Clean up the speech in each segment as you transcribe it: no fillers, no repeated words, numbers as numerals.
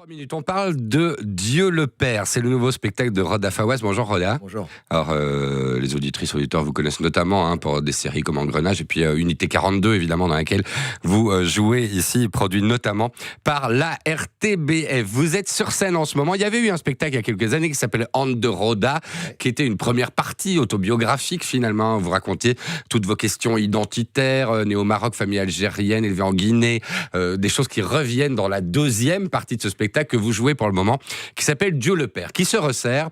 3 minutes, on parle de Dieu le Père. C'est le nouveau spectacle de Roda Fawaz. Bonjour Roda. Bonjour. Alors, les auditrices, auditeurs vous connaissent notamment pour des séries comme Engrenage et puis Unité 42, évidemment, dans laquelle vous jouez ici, produit notamment par la RTBF. Vous êtes sur scène en ce moment. Il y avait eu un spectacle il y a quelques années qui s'appelait Hand de Roda, qui était une première partie autobiographique finalement. Vous racontiez toutes vos questions identitaires, né au Maroc, famille algérienne, élevée en Guinée, des choses qui reviennent dans la deuxième partie de ce spectacle que vous jouez pour le moment, qui s'appelle Dieu le Père, qui se resserre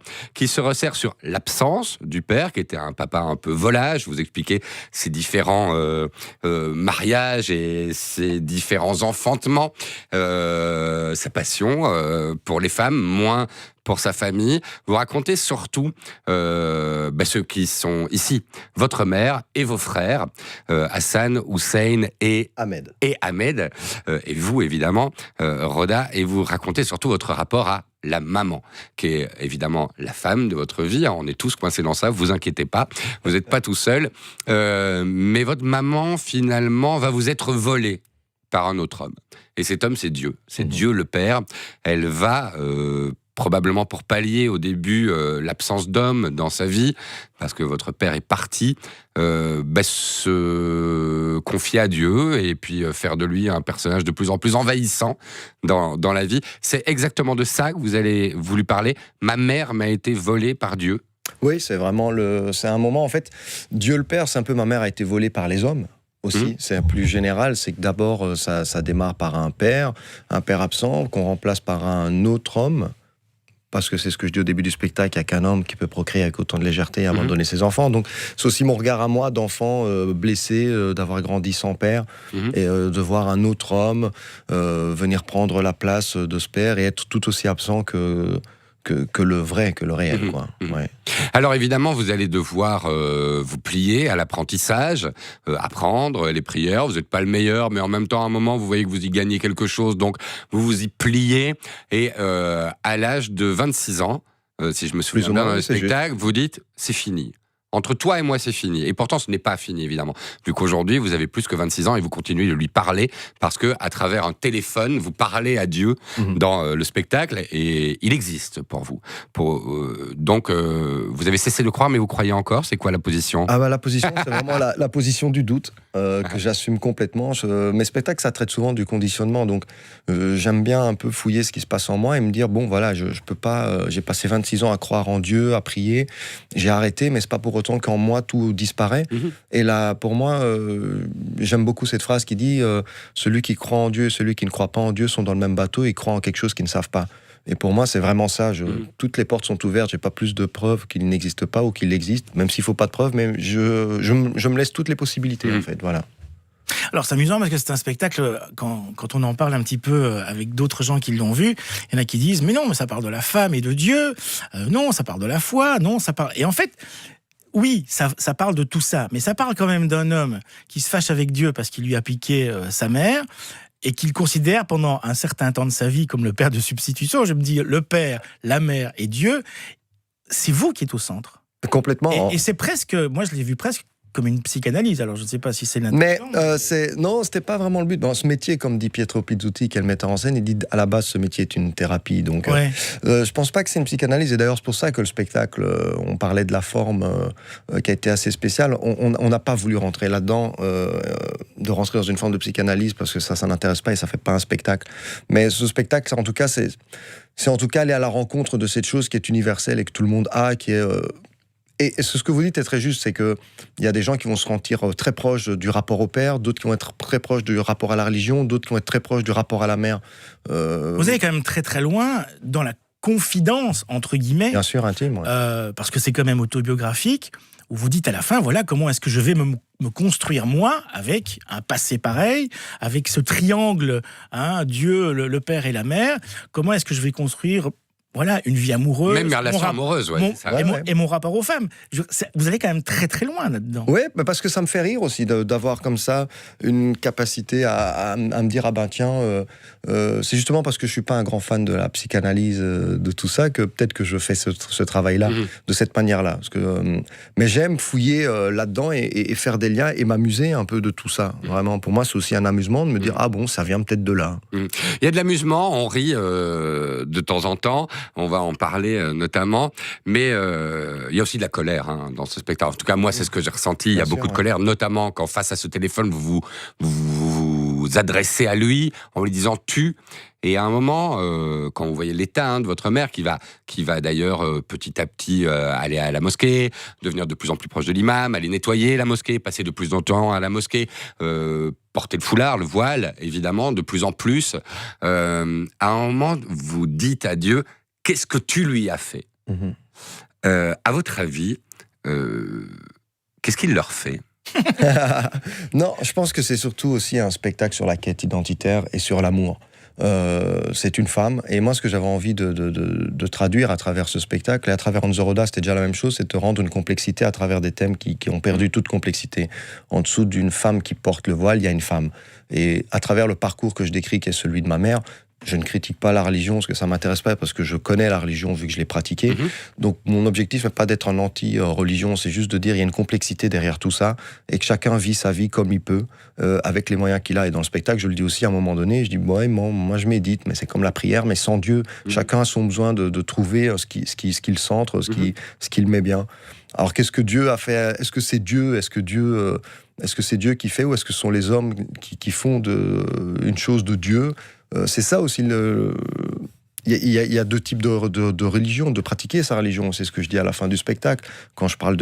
sur l'absence du père, qui était un papa un peu volage. Vous expliquez ses différents mariages et ses différents enfantements, sa passion pour les femmes, moins pour sa famille. Vous racontez surtout ceux qui sont ici, votre mère et vos frères, Hassan, Hussein et Ahmed. Et vous, évidemment, Roda, et vous racontez surtout votre rapport à la maman, qui est évidemment la femme de votre vie. On est tous coincés dans ça, vous inquiétez pas, vous n'êtes pas tout seul. Mais votre maman, finalement, va vous être volée par un autre homme. Et cet homme, c'est Dieu. C'est Dieu le Père. Elle va... probablement pour pallier au début l'absence d'homme dans sa vie, parce que votre père est parti, se confier à Dieu et puis faire de lui un personnage de plus en plus envahissant dans la vie. C'est exactement de ça que vous allez voulu parler. Ma mère m'a été volée par Dieu. Oui, c'est vraiment c'est un moment, en fait, Dieu le Père, c'est un peu ma mère a été volée par les hommes. Aussi, c'est plus général, c'est que d'abord, ça démarre par un père absent, qu'on remplace par un autre homme. Parce que c'est ce que je dis au début du spectacle, il n'y a qu'un homme qui peut procréer avec autant de légèreté et abandonner ses enfants. Donc c'est aussi mon regard à moi d'enfant blessé, d'avoir grandi sans père, et de voir un autre homme venir prendre la place de ce père et être tout aussi absent que le vrai, que le réel. Quoi. Ouais. Alors évidemment, vous allez devoir vous plier à l'apprentissage, apprendre les prières. Vous n'êtes pas le meilleur, mais en même temps, à un moment, vous voyez que vous y gagnez quelque chose, donc vous vous y pliez. Et à l'âge de 26 ans, si je me souviens bien dans le spectacle, vous dites « c'est fini ». Entre toi et moi, c'est fini. Et pourtant, ce n'est pas fini, évidemment. Vu qu'aujourd'hui, vous avez plus que 26 ans et vous continuez de lui parler parce que, à travers un téléphone, vous parlez à Dieu dans le spectacle et il existe pour vous. Donc, vous avez cessé de croire, mais vous croyez encore. C'est quoi la position ? La position, c'est vraiment la position du doute que j'assume complètement. Mes spectacles, ça traite souvent du conditionnement. Donc, j'aime bien un peu fouiller ce qui se passe en moi et me dire, bon, voilà, je peux pas... j'ai passé 26 ans à croire en Dieu, à prier. J'ai arrêté, mais c'est pas pour autant qu'en moi tout disparaît. Et là, pour moi, j'aime beaucoup cette phrase qui dit celui qui croit en Dieu et celui qui ne croit pas en Dieu sont dans le même bateau et croient en quelque chose qu'ils ne savent pas. Et pour moi, c'est vraiment ça. Toutes les portes sont ouvertes. J'ai pas plus de preuves qu'il n'existe pas ou qu'il existe, même s'il faut pas de preuves. Mais je me laisse toutes les possibilités, en fait. Voilà. Alors c'est amusant parce que c'est un spectacle, quand on en parle un petit peu avec d'autres gens qui l'ont vu, il y en a qui disent mais non, mais ça parle de la femme et de Dieu, non, ça parle de la foi, non, ça parle... Et en fait, oui, ça parle de tout ça, mais ça parle quand même d'un homme qui se fâche avec Dieu parce qu'il lui a piqué sa mère, et qu'il considère pendant un certain temps de sa vie comme le père de substitution. Je me dis, le père, la mère et Dieu, c'est vous qui êtes au centre. Complètement. Et c'est presque, moi je l'ai vu presque comme une psychanalyse, alors je ne sais pas si c'est l'intention. Mais non, c'était pas vraiment le but. Bon, ce métier, comme dit Pietro Pizzuti, qui est le metteur en scène, il dit à la base ce métier est une thérapie. Donc, je pense pas que c'est une psychanalyse. Et d'ailleurs, c'est pour ça que le spectacle, on parlait de la forme qui a été assez spéciale. On n'a pas voulu rentrer là-dedans, de rentrer dans une forme de psychanalyse parce que ça n'intéresse pas et ça fait pas un spectacle. Mais ce spectacle, en tout cas, c'est en tout cas aller à la rencontre de cette chose qui est universelle et que tout le monde a, qui est Et ce que vous dites est très juste, c'est qu'il y a des gens qui vont se sentir très proches du rapport au père, d'autres qui vont être très proches du rapport à la religion, d'autres qui vont être très proches du rapport à la mère. Vous allez quand même très très loin dans la confidence, entre guillemets. Bien sûr, intime. Ouais. Parce que c'est quand même autobiographique, où vous dites à la fin, voilà, comment est-ce que je vais me construire moi, avec un passé pareil, avec ce triangle, Dieu, le père et la mère, comment est-ce que je vais construire voilà, une vie amoureuse. Même mes relations amoureuses, ouais. Et mon rapport aux femmes. Vous allez quand même très très loin là-dedans. Oui, parce que ça me fait rire aussi d'avoir comme ça une capacité à me dire, ah ben tiens, c'est justement parce que je suis pas un grand fan de la psychanalyse, de tout ça, que peut-être que je fais ce travail-là, de cette manière-là. Parce que, mais j'aime fouiller là-dedans et faire des liens et m'amuser un peu de tout ça. Vraiment, pour moi, c'est aussi un amusement de me dire, ah bon, ça vient peut-être de là. Il y a de l'amusement, on rit de temps en temps, on va en parler notamment, mais il y a aussi de la colère dans ce spectacle. En tout cas, moi, c'est ce que j'ai ressenti. Il y a beaucoup de colère, notamment quand face à ce téléphone, vous adressez à lui en lui disant « tu ». Et à un moment, quand vous voyez l'état de votre mère, qui va d'ailleurs petit à petit aller à la mosquée, devenir de plus en plus proche de l'imam, aller nettoyer la mosquée, passer de plus en plus à la mosquée, porter le foulard, le voile, évidemment, de plus en plus. À un moment, vous dites à Dieu, qu'est-ce que tu lui as fait ? À votre avis, qu'est-ce qu'il leur fait ? Non, je pense que c'est surtout aussi un spectacle sur la quête identitaire et sur l'amour. C'est une femme, et moi ce que j'avais envie de traduire à travers ce spectacle, et à travers On the Road, c'était déjà la même chose, c'est de rendre une complexité à travers des thèmes qui ont perdu toute complexité. En dessous d'une femme qui porte le voile, il y a une femme. Et à travers le parcours que je décris, qui est celui de ma mère, je ne critique pas la religion, parce que ça m'intéresse pas, parce que je connais la religion vu que je l'ai pratiquée. Donc mon objectif n'est pas d'être un anti-religion, c'est juste de dire il y a une complexité derrière tout ça, et que chacun vit sa vie comme il peut, avec les moyens qu'il a. Et dans le spectacle, je le dis aussi à un moment donné, je dis ouais, moi je médite, mais c'est comme la prière, mais sans Dieu. Chacun a son besoin de trouver ce qui le centre, ce qui le met bien. Alors qu'est-ce que Dieu a fait ? Est-ce que c'est Dieu ? Est-ce que c'est Dieu qui fait, ou est-ce que ce sont les hommes qui font une chose de Dieu ? C'est ça aussi il y a deux types de religion, de pratiquer sa religion. C'est ce que je dis à la fin du spectacle. Quand je parle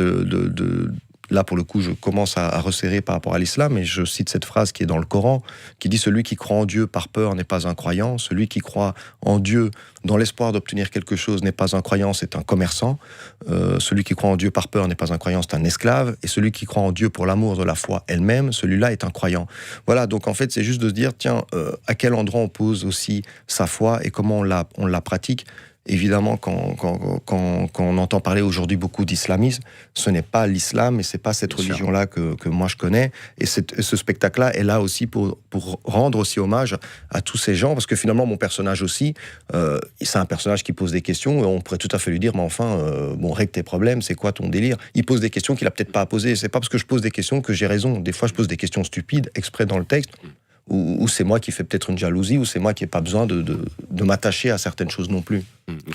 là, pour le coup, je commence à resserrer par rapport à l'islam, et je cite cette phrase qui est dans le Coran, qui dit « Celui qui croit en Dieu par peur n'est pas un croyant. Celui qui croit en Dieu dans l'espoir d'obtenir quelque chose n'est pas un croyant, c'est un commerçant. Celui qui croit en Dieu par peur n'est pas un croyant, c'est un esclave. Et celui qui croit en Dieu pour l'amour de la foi elle-même, celui-là est un croyant. » Voilà, donc en fait, c'est juste de se dire, tiens, à quel endroit on pose aussi sa foi et comment on la pratique. Évidemment, quand on entend parler aujourd'hui beaucoup d'islamisme, ce n'est pas l'islam et c'est pas cette religion-là que moi je connais. Et ce spectacle-là est là aussi pour rendre aussi hommage à tous ces gens, parce que finalement, mon personnage aussi, c'est un personnage qui pose des questions, et on pourrait tout à fait lui dire, mais enfin, règle tes problèmes, c'est quoi ton délire ? Il pose des questions qu'il a peut-être pas à poser. C'est pas parce que je pose des questions que j'ai raison. Des fois, je pose des questions stupides, exprès dans le texte, ou c'est moi qui fais peut-être une jalousie, ou c'est moi qui n'ai pas besoin de m'attacher à certaines choses non plus.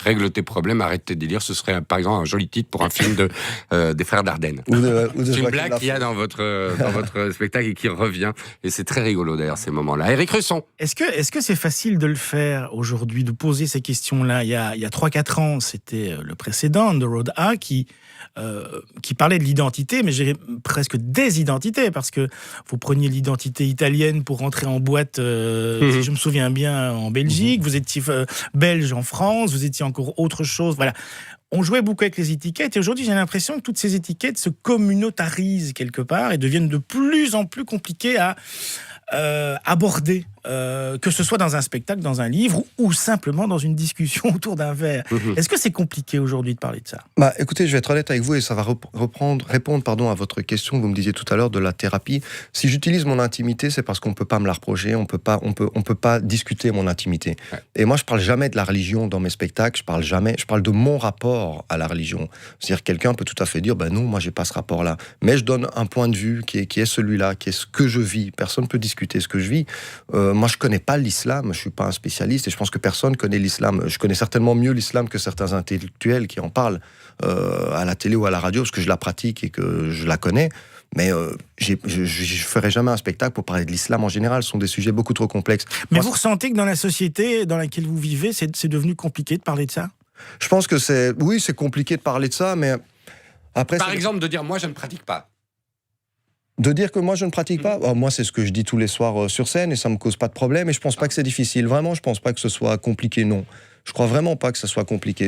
Règle tes problèmes, arrête tes délires, ce serait par exemple un joli titre pour un film des Frères Dardenne. C'est une blague qu'il y a dans votre spectacle et qui revient, et c'est très rigolo d'ailleurs ces moments-là. Éric Russon. Est-ce que c'est facile de le faire aujourd'hui, de poser ces questions-là ? Il y a 3-4 ans, c'était le précédent, The Road A, qui parlait de l'identité, mais j'ai presque des identités, parce que vous preniez l'identité italienne pour rentrer en boîte, si je me souviens bien, en Belgique, vous étiez belge en France, vous étiez encore autre chose, voilà. On jouait beaucoup avec les étiquettes, et aujourd'hui j'ai l'impression que toutes ces étiquettes se communautarisent quelque part et deviennent de plus en plus compliquées à aborder, que ce soit dans un spectacle, dans un livre, ou simplement dans une discussion autour d'un verre. Est-ce que c'est compliqué aujourd'hui de parler de ça ? Écoutez, je vais être honnête avec vous, et ça va répondre à votre question que vous me disiez tout à l'heure de la thérapie. Si j'utilise mon intimité, c'est parce qu'on peut pas me la reprocher, on peut pas discuter mon intimité. Ouais. Et moi, je parle jamais de la religion dans mes spectacles, je parle de mon rapport à la religion. C'est-à-dire, quelqu'un peut tout à fait dire, non, moi j'ai pas ce rapport-là. Mais je donne un point de vue qui est celui-là, qui est ce que je vis. Personne peut discuter ce que je vis. Moi, je connais pas l'islam, je suis pas un spécialiste, et je pense que personne connaît l'islam. Je connais certainement mieux l'islam que certains intellectuels qui en parlent à la télé ou à la radio, parce que je la pratique et que je la connais. Mais je ferai jamais un spectacle pour parler de l'islam en général. Ce sont des sujets beaucoup trop complexes. Mais vous ressentez que dans la société dans laquelle vous vivez, c'est devenu compliqué de parler de ça ? Je pense que c'est compliqué de parler de ça, mais après... Par exemple, de dire, moi, je ne pratique pas. De dire que moi je ne pratique pas, moi c'est ce que je dis tous les soirs sur scène, et ça me cause pas de problème, et je pense pas que c'est difficile. Vraiment, je pense pas que ce soit compliqué, non. Je crois vraiment pas que ce soit compliqué.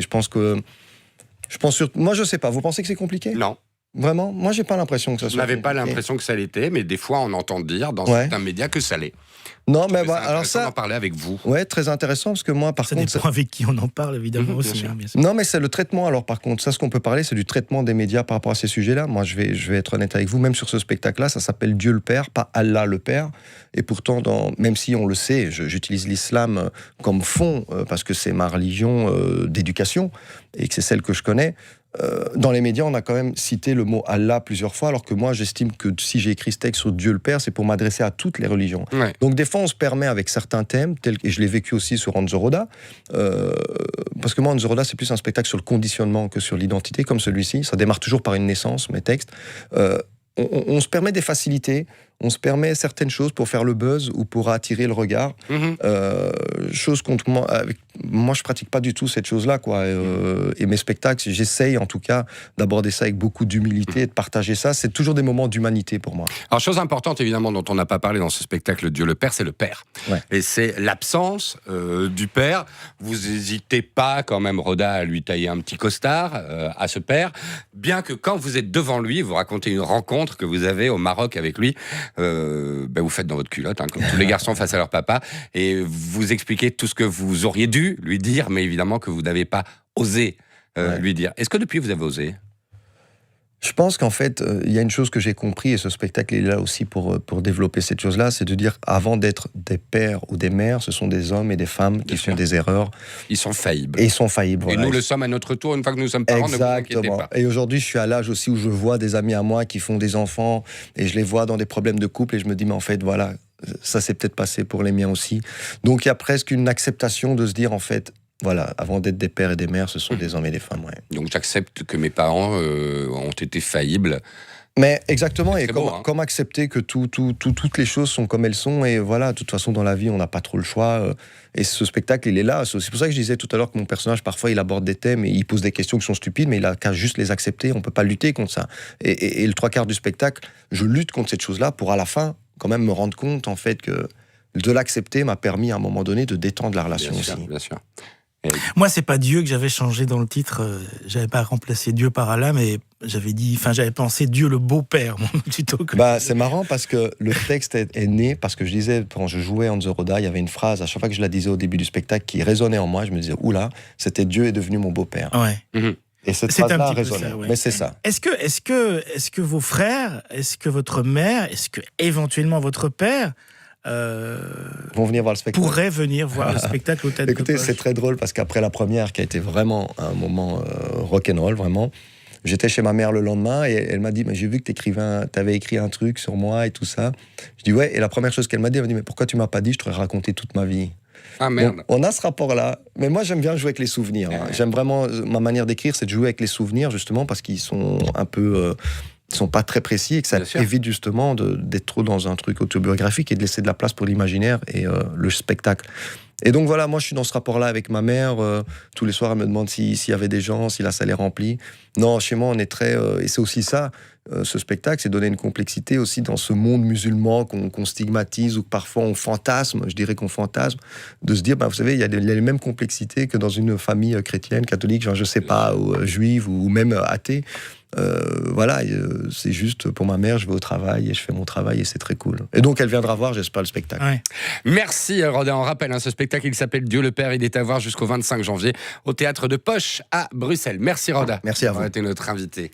Moi je sais pas, vous pensez que c'est compliqué ? Non. Vraiment, moi j'ai pas l'impression que ça Je soit. n'avais pas compliqué. l'impression que ça l'était, mais des fois on entend dire dans certains médias que ça l'est. Non, mais C'est alors intéressant ça. d'en parler avec vous. Ouais, très intéressant parce que moi, par Ça contre. dépend avec qui on en parle, évidemment, Bien aussi. sûr. Bien sûr. Non, mais c'est le traitement. Alors, par contre, ça, ce qu'on peut parler, c'est du traitement des médias par rapport à ces sujets-là. Moi, je vais être honnête avec vous. Même sur ce spectacle-là, ça s'appelle Dieu le Père, pas Allah le Père. Et pourtant, même si on le sait, j'utilise l'islam comme fond parce que c'est ma religion d'éducation et que c'est celle que je connais. Dans les médias, on a quand même cité le mot Allah plusieurs fois, alors que moi, j'estime que si j'ai écrit ce texte sur Dieu le Père, c'est pour m'adresser à toutes les religions. Ouais. Donc, des fois, on se permet avec certains thèmes, et je l'ai vécu aussi sur Hanzo Roda, parce que moi, Hanzo Roda, c'est plus un spectacle sur le conditionnement que sur l'identité, comme celui-ci. Ça démarre toujours par une naissance, mes textes. On se permet des facilités, on se permet certaines choses pour faire le buzz ou pour attirer le regard. Chose contre moi, moi je pratique pas du tout cette chose-là, quoi. Et mes spectacles, j'essaye en tout cas d'aborder ça avec beaucoup d'humilité et de partager ça. C'est toujours des moments d'humanité pour moi. Alors, chose importante évidemment dont on n'a pas parlé dans ce spectacle Dieu le Père, c'est le Père. Ouais. Et c'est l'absence du Père. Vous n'hésitez pas quand même, Roda, à lui tailler un petit costard à ce Père, bien que quand vous êtes devant lui, vous racontez une rencontre que vous avez au Maroc avec lui. Vous faites dans votre culotte, hein, comme tous les garçons face à leur papa, et vous expliquez tout ce que vous auriez dû lui dire, mais évidemment que vous n'avez pas osé lui dire. Est-ce que depuis vous avez osé ? Je pense qu'en fait, il y a une chose que j'ai compris, et ce spectacle est là aussi pour développer cette chose-là, c'est de dire, avant d'être des pères ou des mères, ce sont des hommes et des femmes qui font des erreurs. Ils sont faillibles. Et ils sont faillibles. Et voilà. nous le sommes à notre tour, une fois que nous sommes parents, ne vous inquiétez Exactement. pas. Et aujourd'hui, je suis à l'âge aussi où je vois des amis à moi qui font des enfants, et je les vois dans des problèmes de couple, et je me dis, mais en fait, voilà, ça s'est peut-être passé pour les miens aussi. Donc il y a presque une acceptation de se dire, en fait, voilà, avant d'être des pères et des mères, ce sont des hommes et des femmes. Ouais. Donc j'accepte que mes parents ont été faillibles. Mais exactement, et C'est beau, hein. comme accepter que toutes les choses sont comme elles sont, et voilà, de toute façon dans la vie on n'a pas trop le choix, et ce spectacle il est là, c'est pour ça que je disais tout à l'heure que mon personnage parfois il aborde des thèmes et il pose des questions qui sont stupides, mais il a qu'à juste les accepter, on peut pas lutter contre ça, et le 3/4 du spectacle, je lutte contre cette chose-là pour à la fin quand même me rendre compte en fait que de l'accepter m'a permis à un moment donné de détendre la relation aussi. Bien sûr. Moi, c'est pas Dieu que j'avais changé dans le titre. J'avais pas remplacé Dieu par Allah, mais j'avais pensé Dieu le beau-père, plutôt que. C'est marrant parce que le texte est né parce que je disais, quand je jouais Hanzo Roda, il y avait une phrase, à chaque fois que je la disais au début du spectacle, qui résonnait en moi, je me disais, oula, c'était Dieu est devenu mon beau-père. Ouais. Et cette C'est un phrase-là petit peu résonnait. ça, ouais. Mais c'est ça. Est-ce que vos frères, est-ce que votre mère, est-ce que éventuellement votre père Vont venir voir le spectacle. pourrait venir voir le spectacle au Tête de Écoutez, Poche? c'est très drôle parce qu'après la première, qui a été vraiment un moment rock'n'roll, vraiment, j'étais chez ma mère le lendemain et elle m'a dit, mais j'ai vu que t'avais écrit un truc sur moi et tout ça. Je dis ouais, et la première chose qu'elle m'a dit, elle m'a dit, mais pourquoi tu m'as pas dit, je t'aurais raconté toute ma vie. Ah merde. Donc, on a ce rapport-là, mais moi j'aime bien jouer avec les souvenirs. Hein. J'aime vraiment, ma manière d'écrire, c'est de jouer avec les souvenirs justement parce qu'ils sont un peu, ils sont pas très précis et que ça évite justement d'être trop dans un truc autobiographique et de laisser de la place pour l'imaginaire et le spectacle. Et donc voilà, moi je suis dans ce rapport-là avec ma mère. Tous les soirs, elle me demande s'il y avait des gens, si la salle est remplie. Non, chez moi on est très, et c'est aussi ça. Ce spectacle, c'est donner une complexité aussi dans ce monde musulman qu'on stigmatise ou que parfois on fantasme, je dirais qu'on fantasme, de se dire, vous savez, il y a les mêmes complexités que dans une famille chrétienne, catholique, genre, je sais pas, ou juive ou même athée. Voilà, c'est juste pour ma mère, je vais au travail et je fais mon travail et c'est très cool. Et donc elle viendra voir, j'espère, le spectacle. Ouais. Merci Roda. On rappelle, ce spectacle, il s'appelle Dieu le Père. Il est à voir jusqu'au 25 janvier au Théâtre de Poche à Bruxelles. Merci Roda. Merci à vous. D'avoir été notre invité.